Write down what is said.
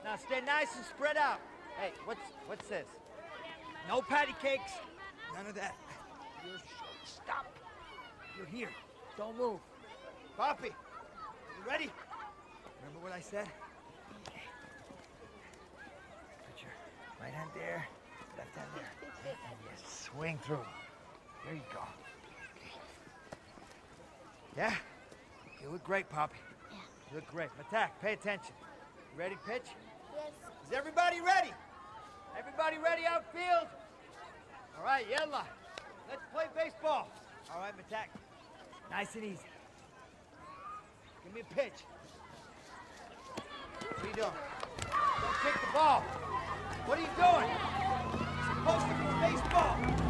Now stay nice and spread out. Hey, what's this? No patty cakes. None of that. You're short. Stop. You're here. Don't move. Poppy, you ready? Remember what I said? Okay. Put your right hand there, left hand there. And you swing through. There you go. Okay. Yeah? You look great, Poppy. Yeah. You look great. Attack, pay attention. You ready to pitch? Yes. Is everybody ready? Everybody ready outfield? All right, yalla. Let's play baseball. All right, Matak. Nice and easy. Give me a pitch. What are you doing? Don't kick the ball. What are you doing? You're supposed to throw baseball.